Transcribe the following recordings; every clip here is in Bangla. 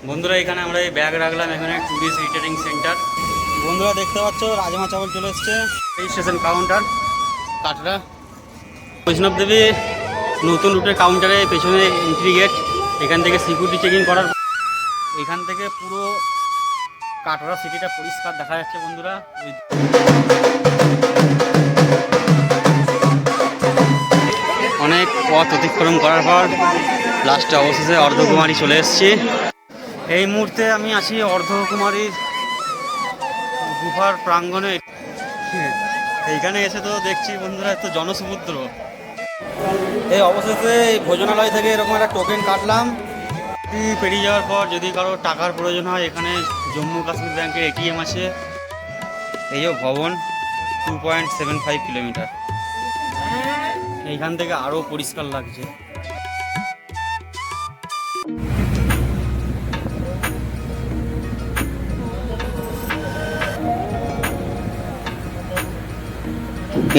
বন্ধুরা এখানে আমরা এই ব্যাগ রাখলাম, এখানে টুরিস্ট রিটেলিং সেন্টার। বন্ধুরা দেখতে পাচ্ছ রাজমা চাवल চলে এসছে। রেজিস্ট্রেশন কাউন্টার কাটরা বৈষ্ণব দেবী নতুন রুটের কাউন্টারে পেছনে এন্ট্রি গেট। এখান থেকে সিকিউরিটি চেকিং করার এখান থেকে পুরো কাটরা সিটিটা পরিষ্কার দেখা যাচ্ছে। বন্ধুরা অনেক পথ অতিক্রম করার পর লাস্টে অবশেষে অর্ধকুমারী চলে এসেছি। এই মুহূর্তে আমি আছি অর্ধকুমারীর গুহার প্রাঙ্গণে। এইখানে এসে তো দেখছি বন্ধুরা এত জনসমুদ্র। এই অবশেষে এই ভোজনালয় থেকে এরকম একটা টোকেন কাটলাম। পেরিয়ে যাওয়ার পর যদি কারো টাকার প্রয়োজন হয়, এখানে জম্মু কাশ্মীর ব্যাংকের এটিএম আছে। এই যে ভবন 2.75 কিলোমিটার। এইখান থেকে আরও পরিষ্কার লাগছে।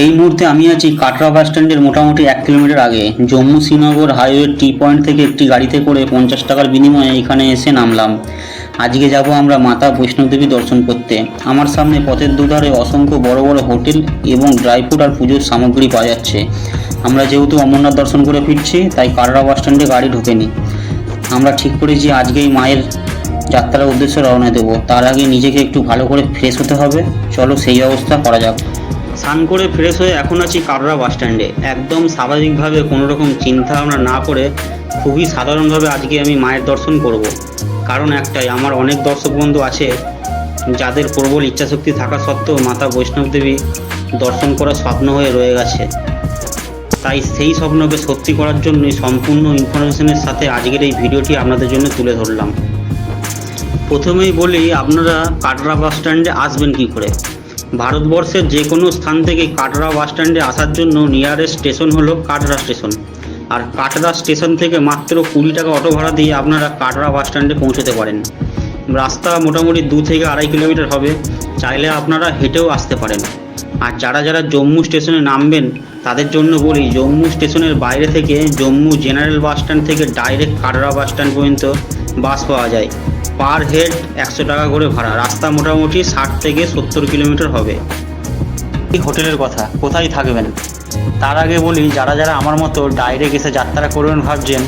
এই মুহূর্তে আমি আছি কাটরা বাস স্ট্যান্ডের মোটামুটি 1 কিলোমিটার আগে। জম্মু শ্রীনগর হাইওয়ে টি পয়েন্ট থেকে একটি গাড়িতে করে 50 টাকার বিনিময়ে এখানে এসে নামলাম। আজকে যাব আমরা মাতা বৈষ্ণবদেবী দর্শন করতে। আমার সামনে পথের দুধারে অসংখ্য বড় বড় হোটেল এবং ড্রাই ফ্রুট আর পুজোর সামগ্রী পাওয়া যাচ্ছে। আমরা যেহেতু অমরনাথ দর্শন করে ফিরছি, তাই কাটরা বাস স্ট্যান্ডে গাড়ি ঢোকেনি। আমরা ঠিক করেছি আজকেই মায়ের যাত্রার উদ্দেশ্যে রওনা দেবো। তার আগে নিজেকে একটু ভালো করে ফ্রেশ হতে হবে। চলো সেই ব্যবস্থা করা যাক। স্নান করে ফ্রেশ হয়ে এখন আছি কাটরা বাস স্ট্যান্ডে। একদম স্বাভাবিকভাবে কোনো রকম চিন্তা ভাবনা না করে খুবই সাধারণভাবে আজকে আমি মায়ের দর্শন করব। কারণ একটাই, আমার অনেক দর্শক বন্ধু আছে যাদের প্রবল ইচ্ছাশক্তি থাকা সত্ত্বেও মাতা বৈষ্ণব দেবী দর্শন করার স্বপ্ন হয়ে রয়ে গেছে। তাই সেই স্বপ্নকে সত্যি করার জন্যই সম্পূর্ণ ইনফরমেশনের সাথে আজকের এই ভিডিওটি আপনাদের জন্য তুলে ধরলাম। প্রথমেই বলি, আপনারা কাটরা বাস স্ট্যান্ডে আসবেন কী করে। ভারতবর্ষের যে কোনো স্থান থেকে কাটরা বাস স্ট্যান্ডে আসার জন্য নিয়ারেস্ট স্টেশন হলো কাটরা স্টেশন। আর কাটরা স্টেশন থেকে মাত্র 20 টাকা অটো ভাড়া দিয়ে আপনারা কাটরা বাস স্ট্যান্ডে পৌঁছতে পারেন। রাস্তা মোটামুটি 2 থেকে 2.5 কিলোমিটার হবে। চাইলে আপনারা হেঁটেও আসতে পারেন। আর যারা যারা জম্মু স্টেশনে নামবেন তাদের জন্য বলি, জম্মু স্টেশনের বাইরে থেকে জম্মু জেনারেল বাস স্ট্যান্ড থেকে ডাইরেক্ট কাটরা বাস স্ট্যান্ড পর্যন্ত বাস পাওয়া যায়। পার হেড 100 টাকা করে ভাড়া। রাস্তা মোটামুটি 60 থেকে 70 কিলোমিটার হবে। এই হোটেলের কথা, কোথায় থাকবেন তার আগে বলি, যারা যারা আমার মতো ডাইরেক্ট এসে যাত্রা করবেন ভাবছেন,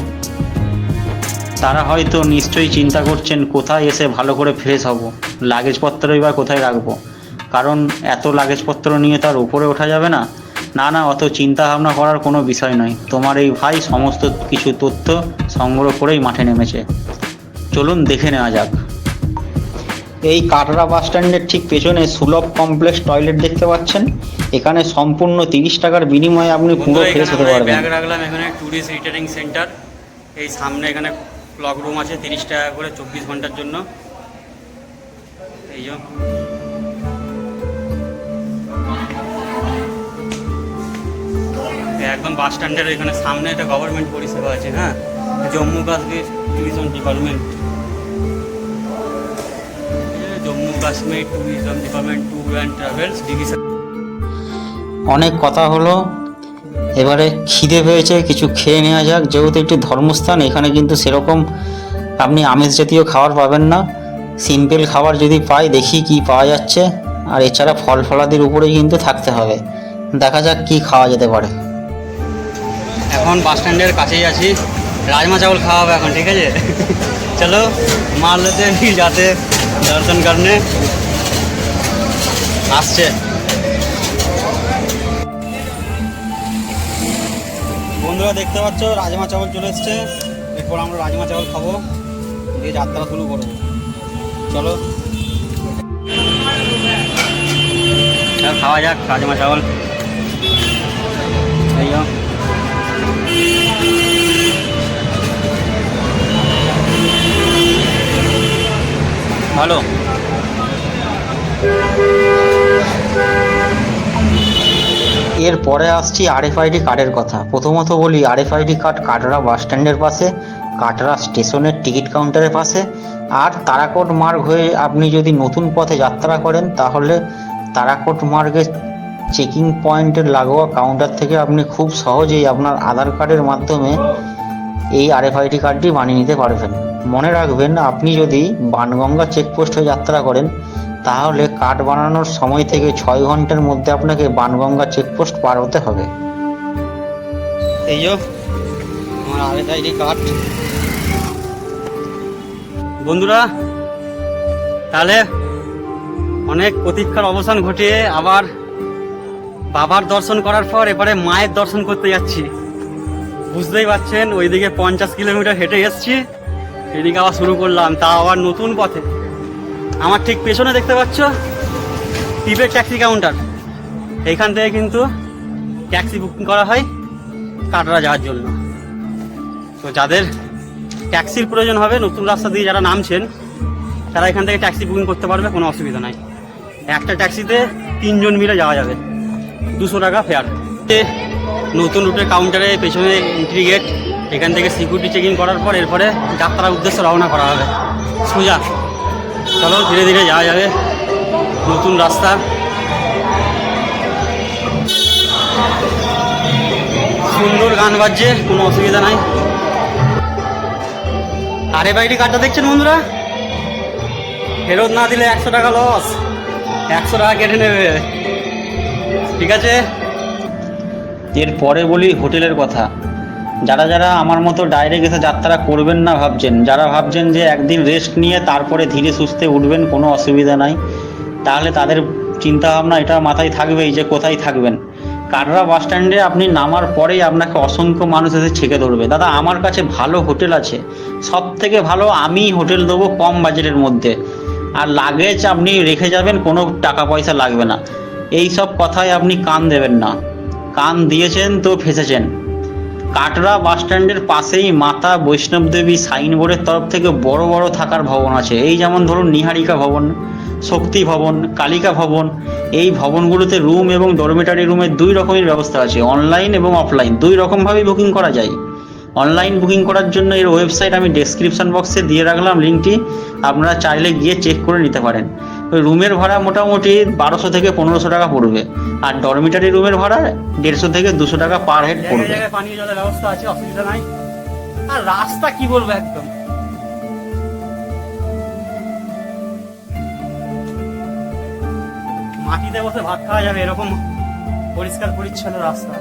তারা হয়তো নিশ্চয়ই চিন্তা করছেন কোথায় এসে ভালো করে ফ্রেশ হব, লাগেজপত্রই বা কোথায় রাখবো। কারণ এত লাগেজপত্র নিয়ে তার উপরে ওঠা যাবে না। না, অত চিন্তা ভাবনা করার কোনো বিষয় নয়। তোমার এই ভাই সমস্ত কিছু তথ্য সংগ্রহ করেই মাঠে নেমেছে। চলুন দেখে নেওয়া যাক। এই কাটরা বাস স্ট্যান্ডের ঠিক পেছনে সুলভ কমপ্লেক্স টয়লেট দেখতে পাচ্ছেন। এখানে সম্পূর্ণ 30 টাকার বিনিময়ে আপনি পুরো ফ্রেশ হতে পারবেন। ব্যাগ রাখলাম এখানে টুরিস্ট রিটেলিং সেন্টার। এই সামনে এখানে ক্লক রুম আছে 30 টাকা করে 24 ঘন্টার জন্য। এই যে একদম বাস স্ট্যান্ডের এখানে সামনে একটা গভর্নমেন্ট পরিষেবা আছে। হ্যাঁ, Jammu Kashmir tourism department, Jammu Kashmir tourism department tour and travels division. অনেক কথা হলো, এবারে খিদে পেয়েছে, কিছু খেয়ে নেওয়া যাক। যেহেতু একটি ধর্মস্থান, এখানে কিন্তু সেরকম আপনি আমিষ জাতীয় খাবার পাবেন না। সিম্পল খাবার যদি পাই, দেখি কি পাওয়া যাচ্ছে। আর এছাড়া ফল ফলাদির উপরেই কিন্তু থাকতে হবে। দেখা যাক কি খাওয়া যেতে পারে। এখন বাস স্ট্যান্ডের কাছেই আছি, রাজমা চাवल খাওয়া হবে এখন। ঠিক আছে, চলো मान लेते हैं जाते दर्शन करने। আসছে বন্ধুরা, দেখতে পাচ্ছ রাজমা চাवल চলে এসছে। এরপর আমরা রাজমা চাवल খাবো, দিয়ে যাত্রা শুরু করবো। চলো খাওয়া যাক রাজমা চাवल। এই ভালো। এরপরে আসছি RFID কার্ডের কথা। প্রথমত বলি, RFID কার্ড কাটরা বাস স্ট্যান্ডের পাশে, কাটরা স্টেশনের টিকিট কাউন্টারের পাশে। আর তারাকোট মার্গ হয়ে আপনি যদি নতুন পথে যাত্রা করেন, তাহলে তারাকোট মার্গের চেকিং পয়েন্টের লাগোয়া কাউন্টার থেকে আপনি খুব সহজেই আপনার আধার কার্ডের মাধ্যমে এই RFID কার্ডটি বানিয়ে নিতে পারবেন। মনে রাখবেন, আপনি যদি বাণগঙ্গা চেকপোস্ট হয়ে যাত্রা করেন তাহলে কার্ড বানানোর সময় থেকে 6 ঘন্টার মধ্যে আপনাকে বাণগঙ্গা চেকপোস্ট পার হতে হবে। এই যে আমার RFID কার্ড। বন্ধুরা, তাহলে অনেক প্রতীক্ষার অবসান ঘটিয়ে আবার বাবার দর্শন করার পর এবারে মায়ের দর্শন করতে যাচ্ছি। বুঝতেই পারছেন, ওইদিকে 50 কিলোমিটার হেঁটে এসছি, এদিকে আবার শুরু করলাম, তা আবার নতুন পথে। আমার ঠিক পেছনে দেখতে পাচ্ছ টিপের ট্যাক্সি কাউন্টার। এইখান থেকে কিন্তু ট্যাক্সি বুকিং করা হয় কাটরা যাওয়ার জন্য। তো যাদের ট্যাক্সির প্রয়োজন হবে, নতুন রাস্তা দিয়ে যারা নামছেন তারা এখান থেকে ট্যাক্সি বুকিং করতে পারবে, কোনো অসুবিধা নাই। একটা ট্যাক্সিতে 3 জন মিলে যাওয়া যাবে, 200 টাকা ফেয়ার। নতুন রুটের কাউন্টারে পেছনে এন্ট্রি গেট, এখান থেকে সিকিউরিটি চেকিং করার পর এরপরে যাত্রার উদ্দেশ্যে রওনা করা হবে সোজা। চলো ধীরে ধীরে যাওয়া যাবে, নতুন রাস্তা। সুন্দর গান বাজছে, কোনো অসুবিধা নাই। RFID কার্ডটা দেখছেন বন্ধুরা, ফেরত না দিলে 100 টাকা লস, 100 টাকা কেটে নেবে, ঠিক আছে। এরপরে বলি হোটেলের কথা। যারা যারা আমার মতো ডাইরেক্ট এসে যাত্রা করবেন না ভাবছেন, যারা ভাবছেন যে একদিন রেস্ট নিয়ে তারপরে ধীরে সুস্থে উঠবেন, কোনো অসুবিধা নাই, তাহলে তাদের চিন্তাভাবনা এটা মাথায় থাকবেই যে কোথায় থাকবেন। কাটরা বাস স্ট্যান্ডে আপনি নামার পরেই আপনাকে অসংখ্য মানুষ এসে ছেঁকে ধরবে, দাদা আমার কাছে ভালো হোটেল আছে, সব থেকে ভালো আমি হোটেল দেবো কম বাজেটের মধ্যে, আর লাগেজ আপনি রেখে যাবেন, কোনো টাকা পয়সা লাগবে না। এই সব কথায় আপনি কান দেবেন না, কান দিয়েছেন তো ফেঁসেছেন। কাটরা বাস স্ট্যান্ডের পাশেই মাতা বৈষ্ণব দেবী সাইনবোর্ডের তরফ থেকে বড় বড় থাকার ভবন আছে। এই যেমন ধরুন নিহারিকা ভবন, শক্তি ভবন, কালিকা ভবন। এই ভবনগুলোতে রুম এবং ডরমিটারি রুমের 2 রকমের ব্যবস্থা আছে, অনলাইন এবং অফলাইন 2 রকমভাবেই বুকিং করা যায়। অনলাইন বুকিং করার জন্য এর ওয়েবসাইট আমি ডেসক্রিপশন বক্সে দিয়ে রাখলাম লিঙ্কটি, আপনারা চাইলে গিয়ে চেক করে নিতে পারেন। ওই রুমের ভাড়া মোটামুটি 1200 থেকে 1500 টাকা পড়বে, আর ডরমিটারি রুমের ভাড়া 150 থেকে 200 টাকা পার হেড পড়বে। পানীয় জলের ব্যবস্থা আছে, অসুবিধা নাই। আর রাস্তা কি বলবো, একদম মাটিতে বসে ভাত খাওয়া যাবে এরকম পরিষ্কার পরিচ্ছন্ন রাস্তা।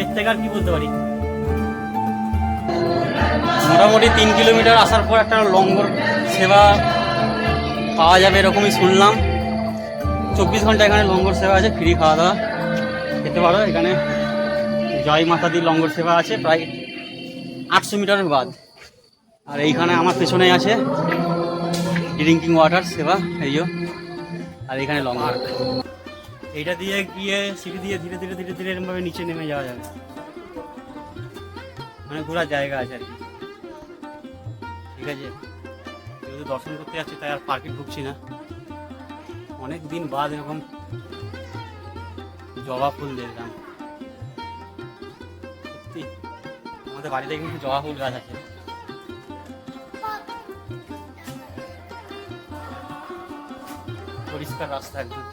এর থেকে আর কি বলতে পারি। মোটামুটি 3 কিলোমিটার আসার পর একটা লঙ্গর সেবা পাওয়া যাবে এরকমই শুনলাম। 24 ঘন্টা এখানে লঙ্গর সেবা আছে, ফ্রি খাওয়া দাওয়া খেতে পারো। এখানে জয় মাতা দি লঙ্গর সেবা আছে প্রায় 800 মিটারের বাদ। আর এইখানে আমার পেছনে আছে ড্রিঙ্কিং ওয়াটার সেবা, এই যে। আর এখানে লঙ্গর, এইটা দিয়ে গিয়ে সিঁড়ি দিয়ে ধীরে ধীরে ধীরে ধীরে এরকমভাবে নিচে নেমে যাওয়া যাবে, মানে ঘোরার জায়গা আছে আর কি, ঠিক আছে। যেহেতু দর্শন করতে যাচ্ছি তাই আর পার্কে ঢুকছি না। অনেক দিন বাদ এরকম জবা ফুল দেখলাম, সত্যি আমাদের বাড়িতে কিন্তু জবা ফুল গাছ আছে। পরিষ্কার রাস্তা একদম।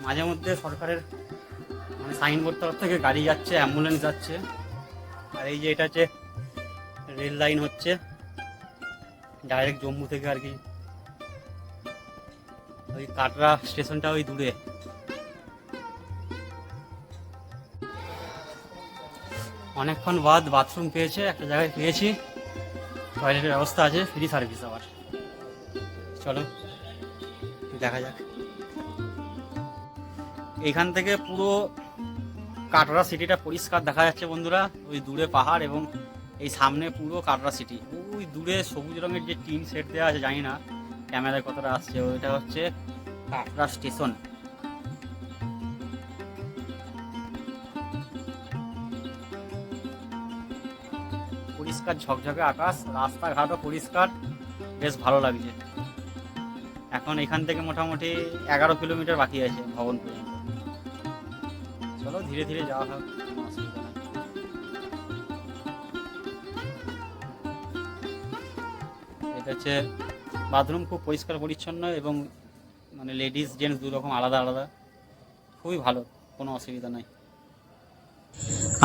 মাঝে মধ্যে সরকারের মানে সাইনবোর্ড তরফ থেকে গাড়ি যাচ্ছে, অ্যাম্বুলেন্স যাচ্ছে। আর এই যে এটা হচ্ছে রেল লাইন, হচ্ছে ডাইরেক্ট জম্মু থেকে আর কি। ওই কাটরা স্টেশনটা ওই দূরে। অনেকক্ষণ বাদ বাথরুম পেয়েছে, একটা জায়গায় পেয়েছি, টয়লেটের ব্যবস্থা আছে, ফ্রি সার্ভিস আবার। চলো দেখা যাক। এইখান থেকে পুরো কাটরা সিটিটা পরিষ্কার দেখা যাচ্ছে বন্ধুরা। ওই দূরে পাহাড় এবং এই সামনে পুরো কাটরা সিটি। ওই দূরে সবুজ রঙের যে টিন সেট দেওয়া আছে, জানি না ক্যামেরায় কতটা আসছে, ওইটা হচ্ছে কাটরা স্টেশন। পরিষ্কার ঝকঝকে আকাশ, রাস্তাঘাটও পরিষ্কার, বেশ ভালো লাগছে। এখন এখান থেকে মোটামুটি 11 কিলোমিটার বাকি আছে ভবন পর্যন্ত। চলো ধীরে ধীরে যাওয়া হোক, অসুবিধা নেই। এটা হচ্ছে বাথরুম, খুব পরিষ্কার পরিচ্ছন্ন এবং মানে লেডিস জেন্টস 2 রকম আলাদা আলাদা, খুবই ভালো, কোনো অসুবিধা নাই।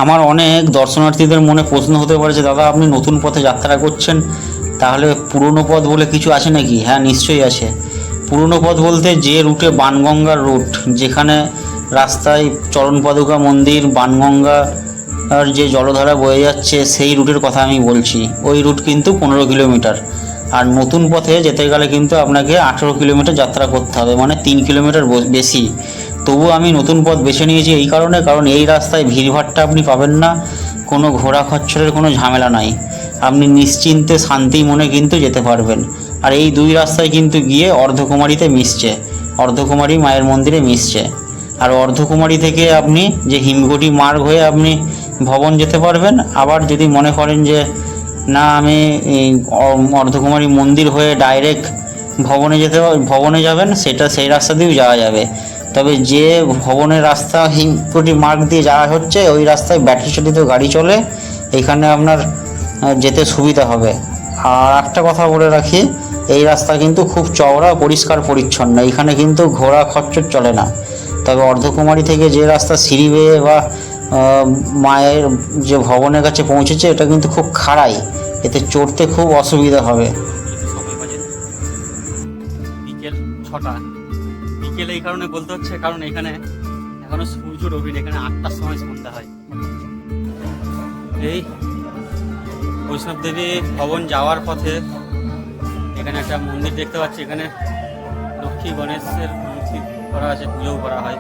আমার অনেক দর্শনার্থীদের মনে প্রশ্ন হতে পারে যে দাদা আপনি নতুন পথে যাত্রা করছেন, তাহলে পুরনো পথ বলে কিছু আছে নাকি? হ্যাঁ, নিশ্চয়ই আছে। পুরনো পথ বলতে যে রুটে বাণগঙ্গার রুট, যেখানে রাস্তায় চরণ পাদুকা মন্দির, বাণগঙ্গা আর যে জলধারা বয়ে যাচ্ছে, সেই রুটের কথা আমি বলছি। ওই রুট কিন্তু 15 কিলোমিটার। আর নতুন পথে যেতে গেলে কিন্তু আপনাকে 18 কিলোমিটার যাত্রা করতে হবে, মানে 3 কিলোমিটার বেশি। তবু আমি নতুন পথ বেছে নিয়েছি এই কারণে, কারণ এই রাস্তায় ভিড়ভাট্টা আপনি পাবেন না, কোনো ঘোড়া খচ্চরের কোনো ঝামেলা নাই। আপনি নিশ্চিন্তে শান্তি মনে কিন্তু যেতে পারবেন। আর এই দুই রাস্তায় কিন্তু গিয়ে অর্ধকুমারীতে মিশছে, অর্ধকুমারী মায়ের মন্দিরে মিশছে। আর অর্ধকুমারী থেকে আপনি যে হিমঘটি মার্গ হয়ে আপনি ভবন যেতে পারবেন। আবার যদি মনে করেন যে না আমি অর্ধকুমারী মন্দির হয়ে ডাইরেক্ট ভবনে যাবেন, সেই রাস্তা দিয়েও যাওয়া যাবে। তবে যে ভবনের রাস্তা হিমঘটি মার্গ দিয়ে যাওয়া হচ্ছে, ওই রাস্তায় ব্যাটারি চালিত গাড়ি চলে, এখানে আপনার যেতে সুবিধা হবে। আর একটা কথা বলে রাখি, এই রাস্তা কিন্তু খুব চওড়া, পরিষ্কার পরিচ্ছন্ন, এখানে কিন্তু ঘোড়া খচ্চর চলে না। তবে অর্ধকুমারী থেকে যে রাস্তা সিঁড়ি বেয়ে বা মায়ের যে ভবনের কাছে পৌঁছেছে, এটা কিন্তু খুব খাড়াই, এতে চড়তে খুব অসুবিধা হবে। সময় বাজে বিকেল 6টা। বিকেল এই কারণে বলতে হচ্ছে কারণ এখানে এখনো সূর্য ডোবেনি, এখানে 8টার সময় সন্ধ্যা হয়। এই বৈষ্ণব দেবী ভবন যাওয়ার পথে এখানে একটা মন্দির দেখতে পাচ্ছি, এখানে লক্ষ্মী গণেশের মূর্তি করা আছে, পুজোও করা হয়।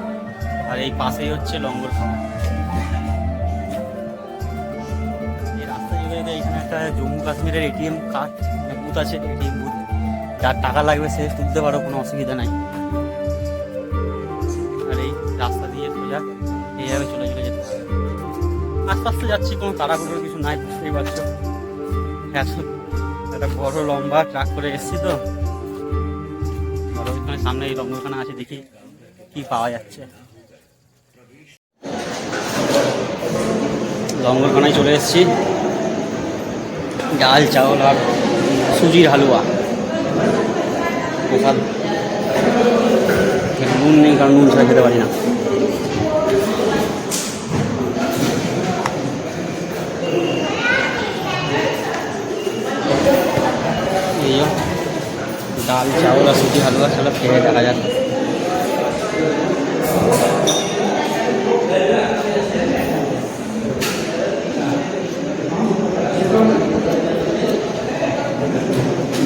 আর এই পাশেই হচ্ছে লঙ্গরখানা। এই রাস্তা জুড়ে এইখানে একটা জম্মু কাশ্মীরের এটিএম কার্ড বুথ আছে, এটিএম বুথ। যার টাকা লাগবে সে তুলতে পারো, কোনো অসুবিধা নাই। আর এই রাস্তা দিয়ে সোজা এইভাবে চলে যেতে পারে। আস্তে আস্তে যাচ্ছি, কোনো তাড়াহুড়োর কিছু নাই, বুঝতেই পারছো। একটা বড় লম্বা ট্রাক করে এসছি তো। আর ওইখানে সামনে এই লঙ্গরখানা আছে, দেখি কি পাওয়া যাচ্ছে। লঙ্গরখানায় চলে এসেছি। ডাল চাউল আর সুজির হালুয়া প্রসাদ। নুন নেই, কারণ নুন ছাড়া খেতে পারি না। এই ডাল চাউল আর সুজি হালুয়া, চলো খেয়ে দেখা যাক।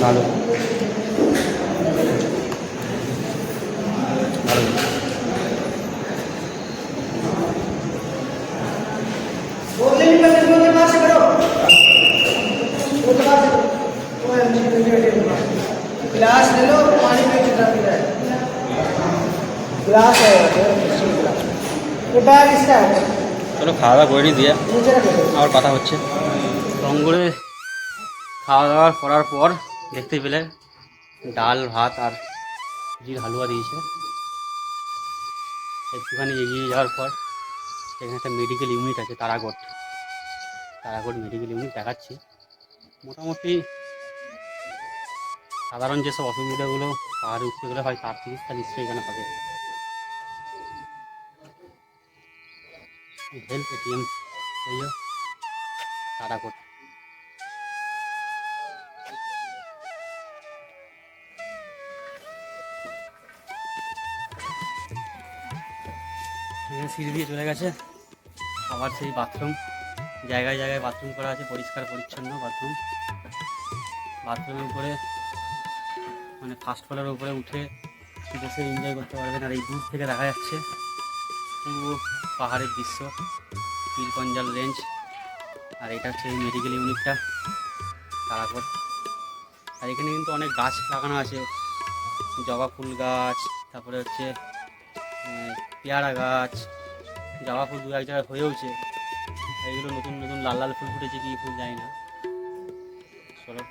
ভালো गिलास ले लो, पानी में कितना पीना है? गिलास है ये बैग इसका है। চলো খাওয়া দাওয়া করে দিয়ে नीचे रख दो। আবার কথা হচ্ছে। লঙ্গরে খাওয়া দাওয়া করার পর দেখতে পেলে ডাল ভাত আর সুজির হালুয়া দিয়েছে। একটুখানি এগিয়ে যাওয়ার পর এখানে একটা মেডিকেল ইউনিট আছে, তারাগড় মেডিকেল ইউনিট দেখাচ্ছি। মোটামুটি সাধারণ যেসব অসুবিধাগুলো পাহাড়ে উঠতে গেলে হয়, তার চিকিৎসা নিশ্চয়ই এখানে পাবে। হেলথ এটিএম, এই তারাগড়। এখানে সিঁড়ি দিয়ে চলে গেছে আবার সেই বাথরুম। জায়গায় জায়গায় বাথরুম করা আছে, পরিষ্কার পরিচ্ছন্ন বাথরুম। বাথরুমের উপরে মানে ফার্স্ট ফ্লোরের উপরে উঠে বসে এনজয় করতে পারবেন। আর এই দূর থেকে দেখা যাচ্ছে পুরো পাহাড়ের দৃশ্য, পীরপঞ্জাল রেঞ্জ। আর এটা হচ্ছে এই মেডিকেল ইউনিটটা, তারাগড়। আর এখানে কিন্তু অনেক গাছ লাগানো আছে, জবা ফুল গাছ, তারপরে হচ্ছে পেয়ারা গাছ, জবা ফুল দু এক জায়গায় হয়েওছে। এইগুলো নতুন নতুন লাল লাল ফুল ফুটেছে, কি ফুল জানি না। চলো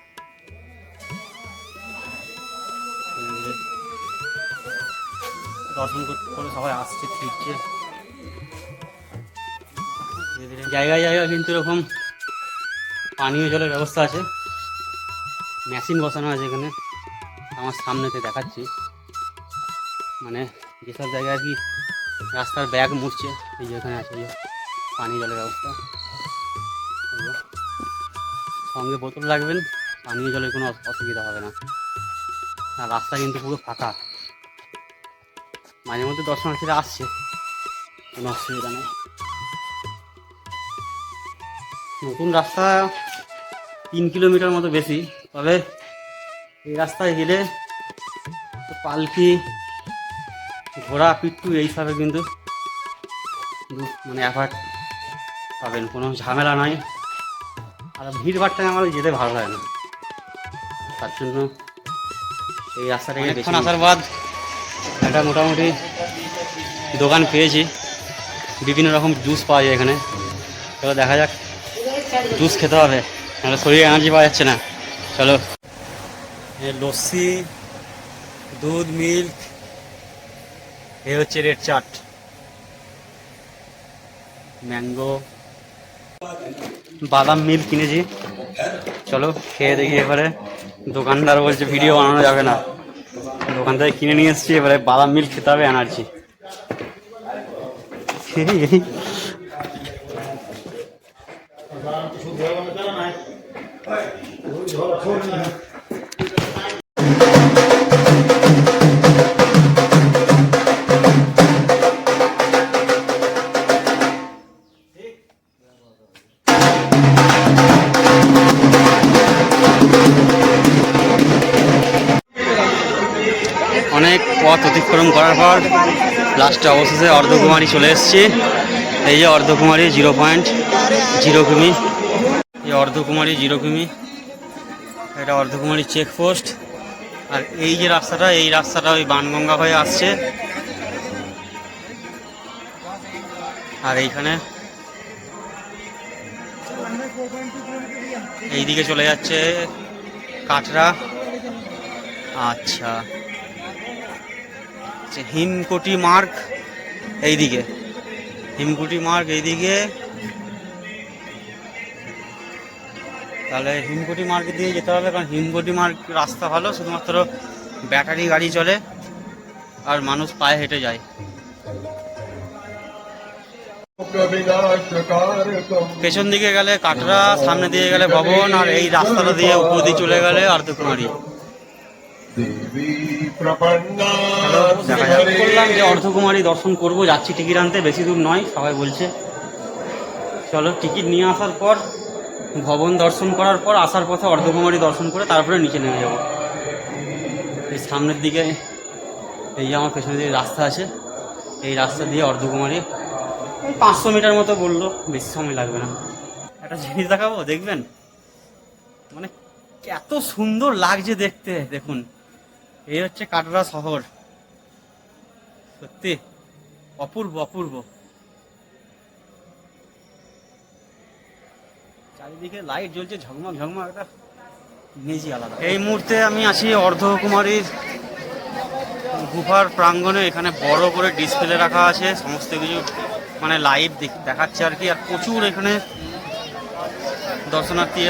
দর্শন করে সবাই আসছে, ফিরছে ধীরে ধীরে। জায়গায় জায়গায় কিন্তু এরকম পানীয় জলের ব্যবস্থা আছে, মেশিন বসানো আছে এখানে। আমার সামনেতে দেখাচ্ছি, মানে যেসব জায়গায় কি রাস্তার ব্যাগ মুড়ছে, এই যে এখানে আছে, পানীয় জলের ব্যবস্থা, সঙ্গে বোতল রাখবেন, পানীয় জলের কোনো অসুবিধা হবে না। আর রাস্তা কিন্তু পুরো ফাঁকা, মাঝে মধ্যে দর্শনার্থীরা আসছে, কোনো অসুবিধা নেই। নতুন রাস্তা 3 কিলোমিটার মতো বেশি, তবে এই রাস্তায় গেলে পালকি, ঘোড়া, পিট্টু এইসবে কিন্তু মানে অ্যাভয়েড পাবেন, কোনো ঝামেলা নাই। আর ভিড়ভাড়টায় আমার যেতে ভালো লাগে না, তার জন্য এই রাস্তাটা অনেকক্ষণ আসার বাদ একটা মোটামুটি দোকান পেয়েছি, বিভিন্ন রকম জুস পাওয়া যায় এখানে। চলো দেখা যাক, জুস খেতে হবে, নাহলে শরীরে এনার্জি পাওয়া যাচ্ছে না। চলো, লস্যি, দুধ, মিল্ক, এ হচ্ছে রেড চাট, ম্যাঙ্গো, বাদাম মিল্ক কিনেছি। চলো খেয়ে দেখি এবারে। দোকানদার বলছে ভিডিও বানানো যাবে না, দোকান থেকে কিনে নিয়ে এসেছি, এবারে বাদাম মিল্ক খেতে হবে, এনার্জি। অনেক পথ অতিক্রম করার পর লাস্টে অবশেষে অর্ধকুমারী চলে এসেছি। এই যে অর্ধকুমারী 0.0 কিমি, এই অর্ধকুমারী 0 কিমি, এটা অর্ধকুমারী চেকপোস্ট। আর এই যে রাস্তাটা, এই রাস্তাটা ওই বানগঙ্গা হয়ে আসছে, আর এইখানে এইদিকে চলে যাচ্ছে কাটরা। আচ্ছা, হিমকোটি মার্গ এইদিকে, হিমকুটি মার্গ এইদিকে, তাহলে হিমকুটি মার্গ দিয়ে যেতে হবে, কারণ হিমকুটি মার্গ রাস্তা ভালো, শুধুমাত্র ব্যাটারি গাড়ি চলে আর মানুষ পায়ে হেঁটে যায়। পেছন দিকে গেলে কাটরা, সামনে দিয়ে গেলে ভবন, আর এই রাস্তাটা দিয়ে উপর দিয়ে চলে গেলে অর্ধকুমারী। বললাম যে অর্ধকুমারী দর্শন করব, যাচ্ছি টিকিট আনতে, বেশি দূর নয় সবাই বলছে। চলো, টিকিট নিয়ে আসার পর, ভবন দর্শন করার পর আসার পথে অর্ধকুমারী দর্শন করে তারপরে নিচে নেমে যাব। এই সামনের দিকে এই যে আমার পেছনের দিকে রাস্তা আছে, এই রাস্তা দিয়ে অর্ধকুমারী 500 মিটার মতো বললো, বেশি সময় লাগবে না। একটা জিনিস দেখাবো, দেখবেন মানে এত সুন্দর লাগছে দেখতে। দেখুন, এই হচ্ছে কাটরা শহর, সত্যি অপূর্ব অপূর্ব। চারিদিকে লাইট জ্বলছে, ঝকমক ঝকমক, একটা ইমেজই আলাদা। এই মুহূর্তে আমি আছি অর্ধকুমারীর গুফার প্রাঙ্গণে। এখানে বড় করে ডিসপ্লে রাখা আছে, সমস্ত কিছু মানে লাইভ দেখাচ্ছে আর কি। আর প্রচুর এখানে দর্শনার্থী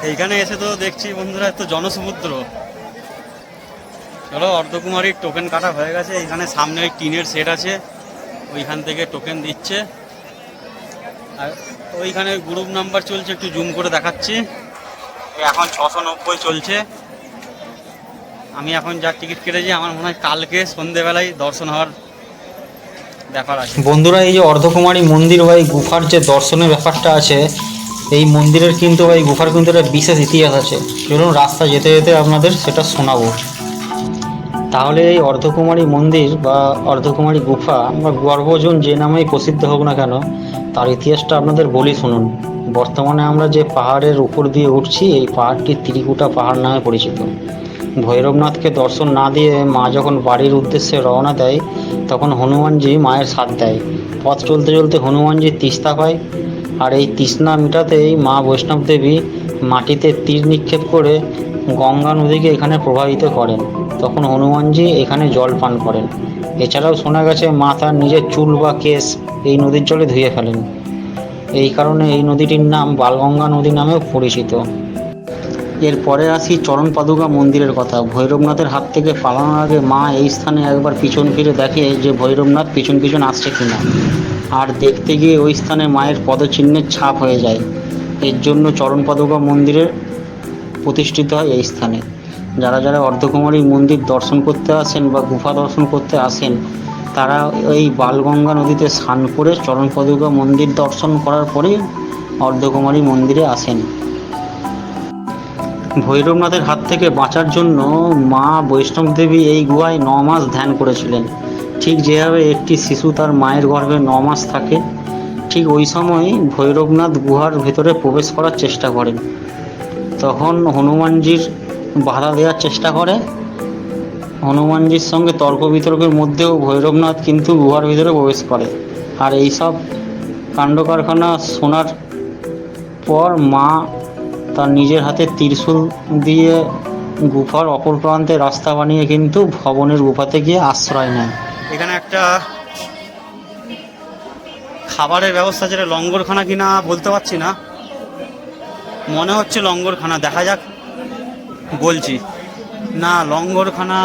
এইখানে এসে তো দেখছি বন্ধুরা, এত জনসমুদ্র। চলো, অর্ধকুমারীর টোকেন কাটা হয়ে গেছে। এখানে সামনে ওই টিনের সেট আছে, ওইখান থেকে টোকেন দিচ্ছে। আর ওইখানে গ্রুপ নাম্বার চলছে, একটু জুম করে দেখাচ্ছি। এখন 690 চলছে। আমি এখন যার টিকিট কেটেছি, আমার মনে হয় কালকে সন্ধেবেলায় দর্শন হওয়ার ব্যাপার আছে। বন্ধুরা, এই যে অর্ধকুমারী মন্দির বা এই গুফার যে দর্শনের ব্যাপারটা আছে, এই মন্দিরের কিন্তু বা এই গুফার কিন্তু একটা বিশেষ ইতিহাস আছে। চলুন রাস্তা যেতে যেতে আপনাদের সেটা শোনাবো। তাহলে এই অর্ধকুমারী মন্দির বা অর্ধকুমারী গুফা বা গর্ভজন যে নামেই প্রসিদ্ধ হোক না কেন, তার ইতিহাসটা আপনাদের বলি শুনুন। বর্তমানে আমরা যে পাহাড়ের উপর দিয়ে উঠছি, এই পাহাড়টি ত্রিকুটা পাহাড় নামে পরিচিত। ভৈরবনাথকে দর্শন না দিয়ে মা যখন বাড়ির উদ্দেশ্যে রওনা দেয়, তখন হনুমানজি মায়ের সাথ দেয়। পথ চলতে চলতে হনুমানজি তিস্তা পায়, আর এই তৃষ্ণা মেটাতেই মা বৈষ্ণব দেবী মাটিতে তীর নিক্ষেপ করে গঙ্গা নদীকে এখানে প্রবাহিত করেন। তখন হনুমানজি এখানে জল পান করেন। এছাড়াও শোনা গেছে মা তার নিজের চুল বা কেশ এই নদীর জলে ধুয়ে ফেলেন। এই কারণে এই নদীটির নাম বালগঙ্গা নদী নামেও পরিচিত। এরপরে আসি চরণ পাদুকা মন্দিরের কথা। ভৈরবনাথের হাত থেকে পালানোর আগে মা এই স্থানে একবার পিছন ফিরে দেখে যে ভৈরবনাথ পিছন পিছন আসছে কিনা, আর দেখতে গিয়ে ওই স্থানে মায়ের পদচিহ্নের ছাপ হয়ে যায়। এর জন্য চরণ পাদুকা মন্দিরের প্রতিষ্ঠিত হয় এই স্থানে। যারা যারা অর্ধকুমারী মন্দির দর্শন করতে আসেন বা গুফা দর্শন করতে আসেন, তারা এই বালগঙ্গা নদীতে স্নান করে চরণ পাদুকা মন্দির দর্শন করার পরেই অর্ধকুমারী মন্দিরে আসেন। ভৈরবনাথের হাত থেকে বাঁচার জন্য মা বৈষ্ণব দেবী এই গুহায় 9 মাস ধ্যান করেছিলেন। ঠিক যেভাবে একটি শিশু তার মায়ের গর্ভে 9 মাস থাকে, ঠিক ওই সময় ভৈরবনাথ গুহার ভেতরে প্রবেশ করার চেষ্টা করেন। তখন হনুমানজির বাধা দেওয়ার চেষ্টা করে। হনুমানজির সঙ্গে তর্ক বিতর্কের মধ্যেও ভৈরবনাথ কিন্তু গুহার ভিতরে প্রবেশ করে। আর এইসব কাণ্ড কারখানা শোনার পর মা তার নিজের হাতে ত্রিশূল দিয়ে গুফার অপর প্রান্তে রাস্তা বানিয়ে কিন্তু ভবনের গুফাতে গিয়ে আশ্রয় নেয়। এখানে একটা খাবারের ব্যবস্থা, যেটা লঙ্গরখানা কিনা বলতে পারছি না, মনে হচ্ছে লঙ্গরখানা, দেখা যাক। বলছি না, লঙ্গরখানা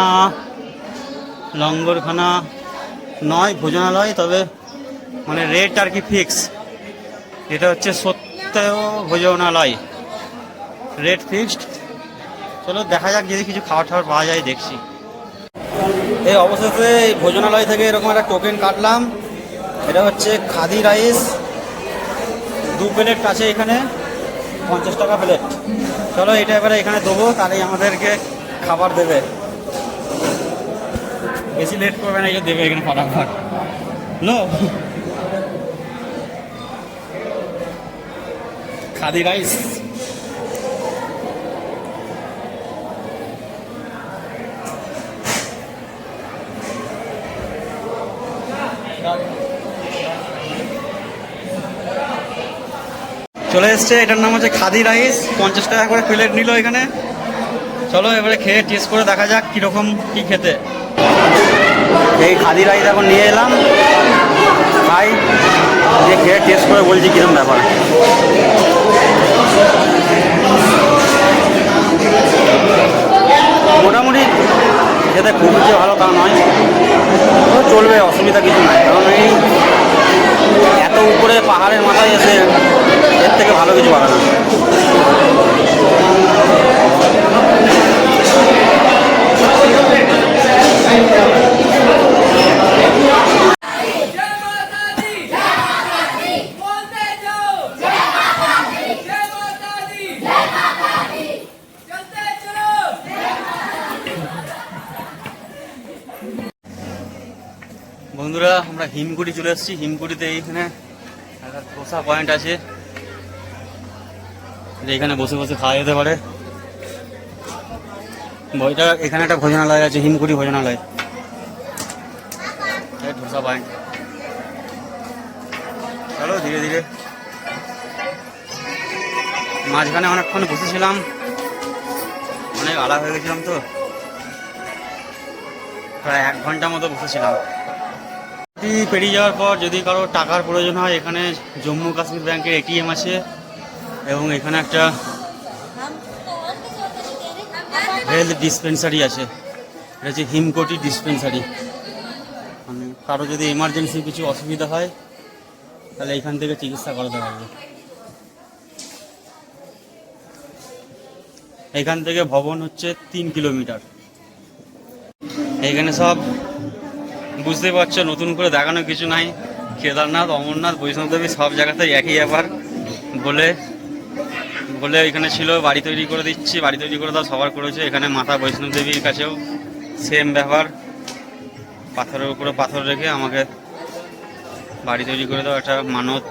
নয়, ভোজনালয়। তবে মানে রেট আর কি ফিক্স। এটা হচ্ছে সত্য ভোজনালয়, রেট ফিক্সড। চলো দেখা যাক, যদি কিছু খাবার টাবার পাওয়া যায় দেখছি। এই অবশেষে এই ভোজনালয় থেকে এরকম একটা টোকেন কাটলাম। এটা হচ্ছে খাদি রাইস, 2 প্লেট আছে এখানে, 50 টাকা প্লেট। চলো এটা এবারে এখানে দেবো, তাহলেই আমাদেরকে খাবার দেবে। বেশি লেট করবে না, এই দেবে এখানে ফটাফট। নো খাদি রাইস। চলে এসছে, এটার নাম হচ্ছে খাদি রাইস, 50 টাকা করে প্লেট নিল এখানে। চলো এবারে খেয়ে টেস্ট করে দেখা যাক কীরকম কী খেতে। এই খাদি রাইস এখন নিয়ে এলাম, খাই, দিয়ে খেয়ে টেস্ট করে বলছি কীরকম ব্যাপার। মোটামুটি খেতে খুব যে ভালো তা নয়, চলবে, অসুবিধা কিছু নাই। কারণ এই এত উপরে পাহাড়ের মাথায় এসে এর থেকে ভালো কিছু পাবে না। বন্ধুরা, আমরা হিমকুড়ি চলে এসেছি। হিমকুড়িতে এইখানে একটা বসা পয়েন্ট আছে, এইখানে বসে বসে খাওয়া যেতে পারে। বইটা এখানে একটা ভোজনালয় আছে, হিমকুড়ি ভোজনালয়, ধোসা পয়েন্ট। চলো ধীরে ধীরে। মাঝখানে অনেকক্ষণ বসেছিলাম, অনেক আলাদা হয়ে গেছিলাম, তো প্রায় 1 ঘন্টা মতো বসেছিলাম। পেরিয়ে যাওয়ার পর যদি কারো টাকার প্রয়োজন হয়, এখানে জম্মু কাশ্মীর ব্যাংকের এটিএম আছে, এবং এখানে একটা হেলথ ডিসপেন্সারি আছে। এটা হচ্ছে হিমকোটি ডিসপেন্সারি। মানে কারো যদি এমার্জেন্সি কিছু অসুবিধা হয়, তাহলে এখান থেকে চিকিৎসা করাতে পারবে। এখান থেকে ভবন হচ্ছে 3 কিলোমিটার। এখানে সব বুঝতে পারছো, নতুন করে দেখানোর কিছু নাই। কেদারনাথ, অমরনাথ, বৈষ্ণবদেবী সব জায়গাতে একই ব্যাপার। বলে এখানে ছিল বাড়ি তৈরি করে দিচ্ছি, বাড়ি তৈরি করে দাও, সবার করেছে। এখানে মাতা বৈষ্ণবদেবীর কাছেও সেম ব্যাপার, পাথরের উপরে পাথর রেখে আমাকে বাড়ি তৈরি করে দাও, একটা মানত।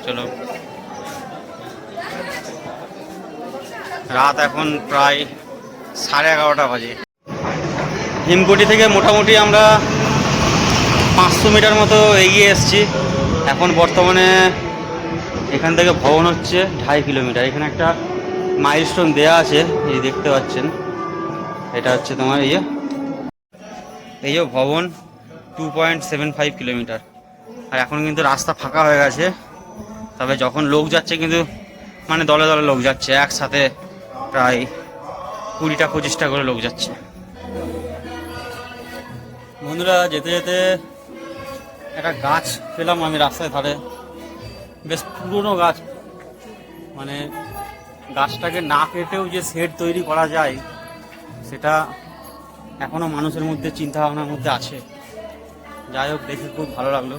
চলো, রাত এখন প্রায় 11:30 বাজে। হিমকুটি থেকে মোটামুটি আমরা 500 মিটার মতো এগিয়ে এসেছি। এখন বর্তমানে এখান থেকে ভবন হচ্ছে 2.5 কিলোমিটার। এখানে একটা মাইলস্টোন দেয়া আছে, এই দেখতে পাচ্ছেন। এটা হচ্ছে তোমার এই যে ভবন, 2.75 কিলোমিটার। আর এখন কিন্তু রাস্তা ফাঁকা হয়ে গেছে। তবে যখন লোক যাচ্ছে কিন্তু মানে দলে দলে লোক যাচ্ছে, একসাথে প্রায় 20-25টা করে লোক যাচ্ছে। বন্ধুরা, যেতে যেতে একটা গাছ পেলাম আমি রাস্তায় ধারে, বেশ পুরনো গাছ। মানে গাছটাকে না কেটেও যে শেড তৈরি করা যায় সেটা এখনো মানুষের মধ্যে চিন্তা ভাবনার মধ্যে আছে। যাই হোক, দেখে খুব ভালো লাগলো।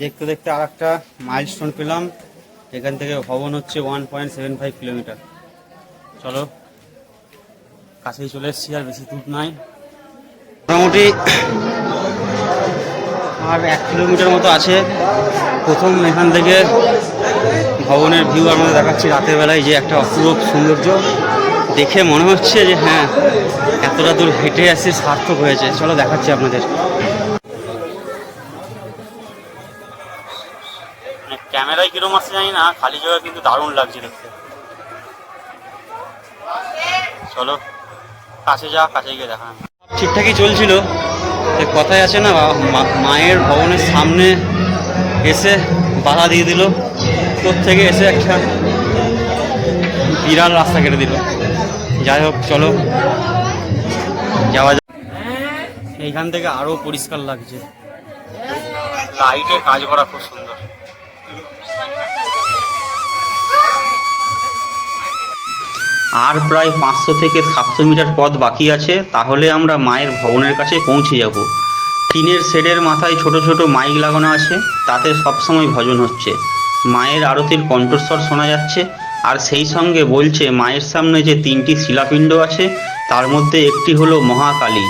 দেখতে দেখতে আর একটা মাইলস্টোন পেলাম। এখান থেকে ভবন হচ্ছে 1.75 কিলোমিটার। চলো, কাছেই চলে এসেছি, আর বেশি দূর নাই, মোটামুটি আর 1 কিলোমিটার মতো আছে। প্রথম এখান থেকে ভবনের ভিউ আমাদের দেখাচ্ছি রাতের বেলায়, যে একটা অপূর্ব সৌন্দর্য দেখে মনে হচ্ছে যে হ্যাঁ, এতটা দূর হেঁটে আসছে, সার্থক হয়েছে। চলো দেখাচ্ছি আপনাদের। ক্যামেরায় কিরম আসছে জানি না, খালি জায়গা কিন্তু দারুণ লাগছে দেখতে। চলো কাছে গিয়ে দেখা। ঠিকঠাকই চলছিল, কথায় আছে না, মায়ের ভবনের সামনে এসে বাধা দিয়ে দিল, তোর থেকে এসে একটা বিরাট রাস্তা কেটে দিল। যাই হোক, চলো যাওয়া যাক। এইখান থেকে আরো পরিষ্কার লাগছে, লাইটে কাজ করা খুব সুন্দর। আর প্রায় 500 থেকে 700 মিটার পথ বাকি আছে, তাহলে আমরা মায়ের ভবনের কাছে পৌঁছে যাব। টিনের শেডের মাথায় ছোট ছোট মাইক লাগানো আছে, তাতে সবসময় ভজন হচ্ছে, মায়ের আরতির কণ্ঠস্বর শোনা যাচ্ছে। আর সেই সঙ্গে বলছে মায়ের সামনে যে 3টি শিলাপিণ্ড আছে তার মধ্যে একটি হলো মহাকালী,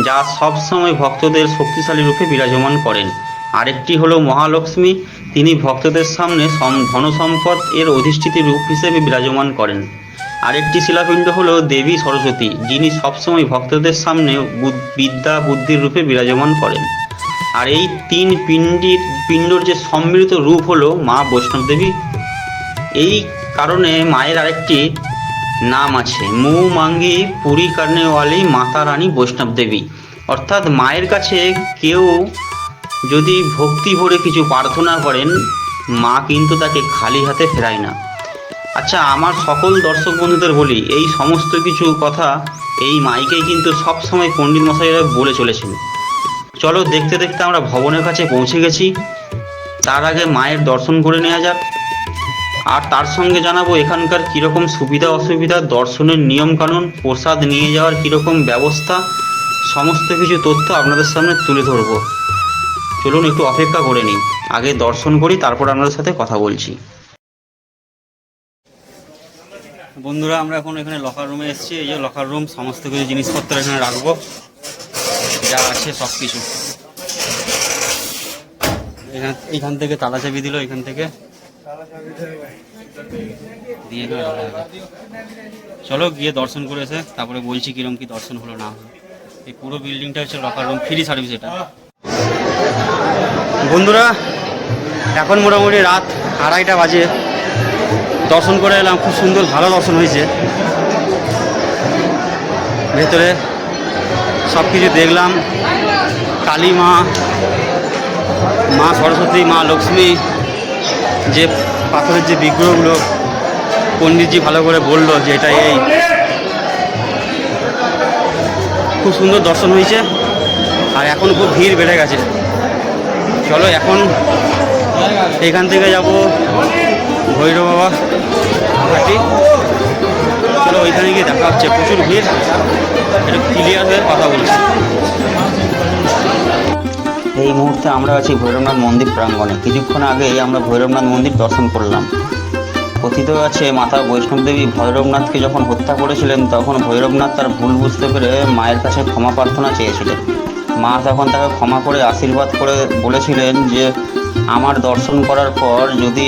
যা সবসময় ভক্তদের শক্তিশালী রূপে বিরাজমান করেন। আরেকটি হলো মহালক্ষ্মী, তিনি ভক্তদের সামনে ধনসম্পদ এর অধিষ্ঠিত রূপ হিসেবে বিরাজমান করেন। আরেকটি শিলাপিণ্ড হলো দেবী সরস্বতী, যিনি সবসময় ভক্তদের সামনে বিদ্যা বুদ্ধির রূপে বিরাজমান করেন। আর এই 3 পিণ্ডর যে সম্মিলিত রূপ হলো মা বৈষ্ণব দেবী। এই কারণে মায়ের আরেকটি নাম আছে, মুহ মাঙ্গি পুরী কারনেওয়ালি মাতা রানী বৈষ্ণব দেবী। অর্থাৎ মায়ের কাছে কেউ যদি ভক্তি ভরে কিছু প্রার্থনা করেন, মা কিন্তু তাকে খালি হাতে ফেরায় না। আচ্ছা, আমার সকল দর্শক বন্ধুদের বলি, এই সমস্ত কিছু কথা এই মাইকেই কিন্তু সবসময় পণ্ডিত মশাইরা বলে চলেছেন। চলো, দেখতে দেখতে আমরা ভবনের কাছে পৌঁছে গেছি। তার আগে মায়ের দর্শন করে নেওয়া যাক, আর তার সঙ্গে জানাবো এখানকার কীরকম সুবিধা অসুবিধা, দর্শনের নিয়মকানুন, প্রসাদ নিয়ে যাওয়ার কীরকম ব্যবস্থা, সমস্ত কিছু তথ্য আপনাদের সামনে তুলে ধরবো। চলুন একটু অপেক্ষা করে নিই, আগে দর্শন করি, তারপর আপনাদের সাথে কথা বলছি। বন্ধুরা, আমরা এখন এখানে লকার রুমে এসেছি। এই যে লকার রুম, সমস্ত কিছু জিনিসপত্র এখানে রাখবো, যা আছে সব কিছু। এইখান থেকে তালা চাবি দিল, এখান থেকে দিয়ে চলো গিয়ে দর্শন করে এসে তারপরে বলছি কিরম কি দর্শন হলো না হলো। এই পুরো বিল্ডিংটা হচ্ছে লকার রুম, ফ্রি সার্ভিস এটা। বন্ধুরা, এখন মোটামুটি রাত 2:30 বাজে। দর্শন করে এলাম, খুব সুন্দর, ভালো দর্শন হয়েছে। ভেতরে সব কিছু দেখলাম, কালী মা, মা সরস্বতী, মা লক্ষ্মী, যে পাথরের যে বিগ্রহগুলো পণ্ডিতজি ভালো করে বললো যে এটা এই, খুব সুন্দর দর্শন হয়েছে। আর এখন খুব ভিড় বেড়ে গেছে। চলো এখন এখান থেকে যাব ভৈরব বাবা ঘাটি। চলো ওইখানে গিয়ে দেখা হচ্ছে, প্রচুর ভিড়, একটু ক্লিয়ার হয়ে কথা বলছি। এই মুহূর্তে আমরা আছি ভৈরবনাথ মন্দির প্রাঙ্গণে। কিছুক্ষণ আগেই আমরা ভৈরবনাথ মন্দির দর্শন করলাম। কথিত আছে মাতা বৈষ্ণব দেবী ভৈরবনাথকে যখন হত্যা করেছিলেন, তখন ভৈরবনাথ তার ভুল বুঝতে পেরে মায়ের কাছে ক্ষমা প্রার্থনা চেয়েছিলেন। মা তখন তাকে ক্ষমা করে আশীর্বাদ করে বলেছিলেন যে আমার দর্শন করার পর যদি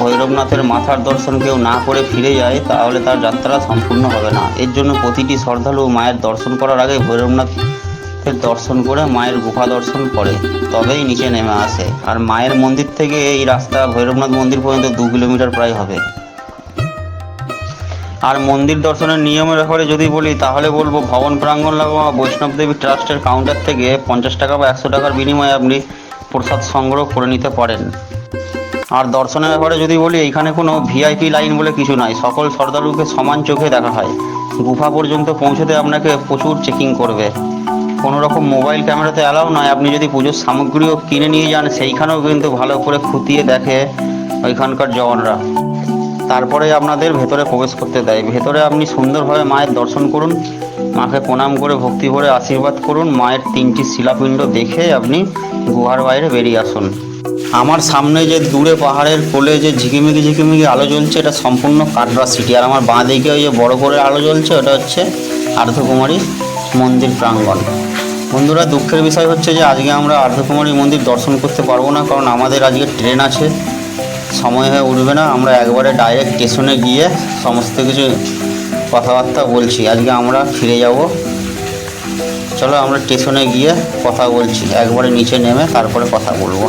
ভৈরবনাথের মাথার দর্শন কেউ না করে ফিরে যায়, তাহলে তার যাত্রা সম্পূর্ণ হবে না। এর জন্য প্রতিটি শ্রদ্ধালু মায়ের দর্শন করার আগে ভৈরবনাথের দর্শন করে মায়ের গুহা দর্শন করে, তবেই নিচে নেমে আসে। আর মায়ের মন্দির থেকে এই রাস্তা ভৈরবনাথ মন্দির পর্যন্ত 2 কিলোমিটার প্রায় হবে। আর মন্দির দর্শনের নিয়মের ব্যাপারে যদি বলি, তাহলে বলবো ভবন প্রাঙ্গণ লাগোয়া বৈষ্ণব দেবী ট্রাস্টের কাউন্টার থেকে 50 টাকা বা 100 টাকার বিনিময়ে আপনি প্রসাদ সংগ্রহ করে নিতে পারেন। আর দর্শনের ব্যাপারে যদি বলি, এইখানে কোনো ভিআইপি লাইন বলে কিছু নাই, সকল শ্রদ্ধালুকে সমান চোখে দেখা হয়। গুফা পর্যন্ত পৌঁছতে আপনাকে প্রচুর চেকিং করবে। কোনো রকম মোবাইল ক্যামেরাতে অ্যালাউ নয়। আপনি যদি পুজোর সামগ্রীও কিনে নিয়ে যান, সেইখানেও কিন্তু ভালো করে খুঁটিয়ে দেখে ওইখানকার জওয়ানরা, তারপরে আপনাদের ভেতরে প্রবেশ করতে দেয়। ভেতরে আপনি সুন্দরভাবে মায়ের দর্শন করুন, মাকে প্রণাম করে ভক্তি ভরে আশীর্বাদ করুন, মায়ের 3টি শিলাপিণ্ড দেখে আপনি গুহার বাইরে বেরিয়ে আসুন। আমার সামনে যে দূরে পাহাড়ের কোলে যে ঝিকিমিকি ঝিকিমিকি আলো জ্বলছে, এটা সম্পূর্ণ কাটরা সিটি। আর আমার বাঁ দিকে ওই যে বড় করে আলো জ্বলছে, ওটা হচ্ছে আর্ধকুমারী মন্দির প্রাঙ্গণ। বন্ধুরা, দুঃখের বিষয় হচ্ছে যে আজকে আমরা আর্ধকুমারী মন্দির দর্শন করতে পারবো না, কারণ আমাদের আজকে ট্রেন আছে, সময় হয়ে উঠবে না। আমরা একবারে ডাইরেক্ট স্টেশনে গিয়ে সমস্ত কিছু কথাবার্তা বলছি। আজকে আমরা ফিরে যাব। চলো আমরা স্টেশনে গিয়ে কথা বলছি, একবারে নিচে নেমে তারপরে কথা বলবো।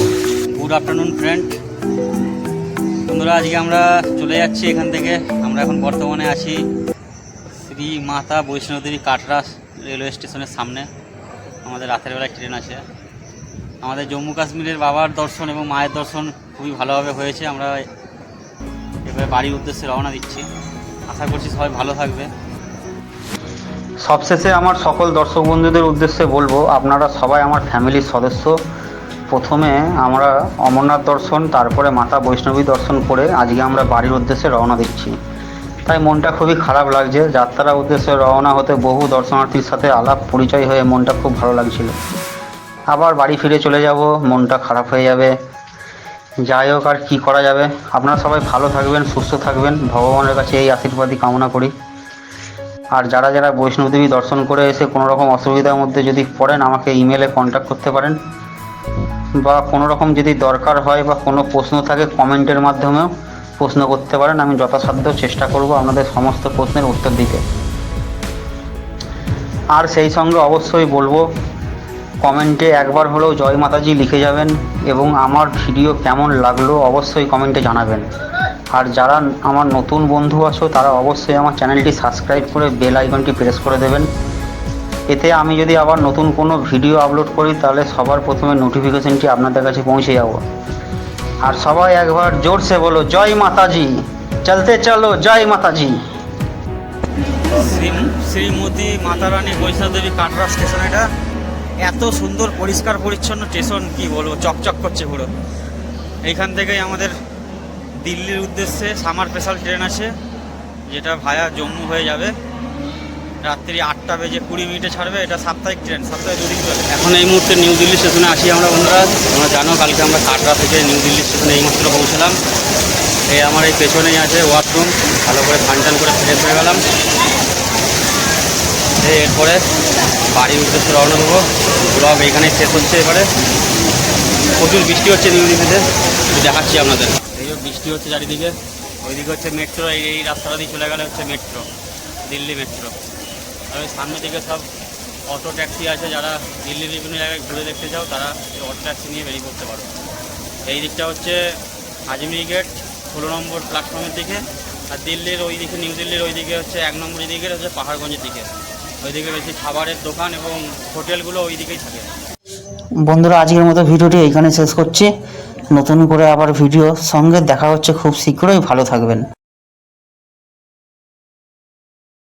Good afternoon friend. বন্ধুরা, আজকে আমরা চলে যাচ্ছি এখান থেকে। আমরা এখন বর্তমানে আছি শ্রী মাতা বৈষ্ণবদেবী কাটরা রেলওয়ে স্টেশনের সামনে। আমাদের রাতের বেলায় ট্রেন আছে। আমাদের জম্মু কাশ্মীরের বাবার দর্শন এবং মায়ের দর্শন খুবই ভালোভাবে হয়েছে। আমরা এবারে বাড়ির উদ্দেশ্যে রওনা দিচ্ছি। আশা করছি সবাই ভালো থাকবে। সবশেষে আমার সকল দর্শক বন্ধুদের উদ্দেশ্যে বলবো, আপনারা সবাই আমার ফ্যামিলির সদস্য। প্রথমে আমরা অমরনাথ দর্শন, তারপরে মাতা বৈষ্ণবী দর্শন করে আজকে আমরা বাড়ির উদ্দেশ্যে রওনা দিচ্ছি। তাই মনটা খুবই খারাপ লাগছে। যাত্রার উদ্দেশ্যে রওনা হতে বহু দর্শনার্থীর সাথে আলাপ পরিচয় হয়ে মনটা খুব ভালো লাগছিল। আবার বাড়ি ফিরে চলে যাব, মনটা খারাপ হয়ে যাবে। যাই হোক, আর কী করা যাবে। আপনারা সবাই ভালো থাকবেন, সুস্থ থাকবেন, ভগবানের কাছে এই আশীর্বাদই কামনা করি। আর যারা যারা বৈষ্ণবদেবী দর্শন করে এসে কোনো রকম অসুবিধার মধ্যে যদি পড়েন, আমাকে ইমেলে কন্ট্যাক্ট করতে পারেন, বা কোনো রকম যদি দরকার হয় বা কোনো প্রশ্ন থাকে কমেন্টের মাধ্যমেও প্রশ্ন করতে পারেন। আমি যথাসাধ্য চেষ্টা করব আপনাদের সমস্ত প্রশ্নের উত্তর দিতে। আর সেই সঙ্গে অবশ্যই বলবো, কমেন্টে একবার হলেও জয় মাতাজি লিখে যাবেন, এবং আমার ভিডিও কেমন লাগলো অবশ্যই কমেন্টে জানাবেন। আর যারা আমার নতুন বন্ধু আছো, তারা অবশ্যই আমার চ্যানেলটি সাবস্ক্রাইব করে বেল আইকনটি প্রেস করে দেবেন। এতে আমি যদি আবার নতুন কোনো ভিডিও আপলোড করি, তাহলে সবার প্রথমে নোটিফিকেশনটি আপনাদের কাছে পৌঁছে যাব। আর সবাই একবার জোরসে বলো জয় মাতাজি, চলতে চলো জয় মাতাজি। শ্রীমতী মাতারানী বৈষ্ণবদেবী কাটরা স্টেশন। এটা এত সুন্দর পরিষ্কার পরিচ্ছন্ন স্টেশন, কি বলবো, চকচক করছে পুরো। এইখান থেকেই আমাদের দিল্লির উদ্দেশ্যে সামার স্পেশাল ট্রেন আছে, যেটা ভায়া জম্মু হয়ে যাবে। রাত্রি 8:20 ছাড়বে। এটা সাপ্তাহিক ট্রেন, সপ্তাহে 2 দিন চলে। এখন এই মুহূর্তে নিউ দিল্লি স্টেশনে আছি আমরা। বন্ধুরা, তোমরা জানো কালকে আমরা কাটরা থেকে নিউ দিল্লি স্টেশনে এইমাত্র পৌঁছলাম। এই আমার এই পেছনেই আছে ওয়াশরুম, ভালো করে স্নান করে ফ্রেশ হয়ে গেলাম। এরপরে বাড়ির উদ্দেশ্যে রওনা দেবো। ব্লগ এইখানেই শেষ হচ্ছে। এবারে প্রচুর বৃষ্টি হচ্ছে নিউ দিল্লিতে, দেখাচ্ছি আপনাদের। এইও বৃষ্টি হচ্ছে চারিদিকে। ওইদিকে হচ্ছে মেট্রো, এই রাস্তাটা দিয়ে চলে গেলে হচ্ছে মেট্রো, দিল্লি মেট্রো। আর ওই সামনের দিকে সব অটো ট্যাক্সি আছে। যারা দিল্লির বিভিন্ন জায়গায় ঘুরে দেখতে চাও, তারা এই অটো ট্যাক্সি নিয়ে বেরিয়ে পড়তে পারো। এই দিকটা হচ্ছে আজমিরি গেট 16 নম্বর প্ল্যাটফর্মের দিকে। আর দিল্লির ওই দিকে, নিউ দিল্লির ওই দিকে হচ্ছে 1 নম্বর দিকে হচ্ছে পাহাড়গঞ্জের দিকে। ওইদিকে বেশি খাবারের দোকান এবং হোটেলগুলো ওই দিকেই থাকে। বন্ধুরা, আজকের মতো ভিডিওটি এইখানে শেষ করছি। নতুন করে আবার ভিডিও সঙ্গে দেখা হচ্ছে খুব শীঘ্রই। ভালো থাকবেন।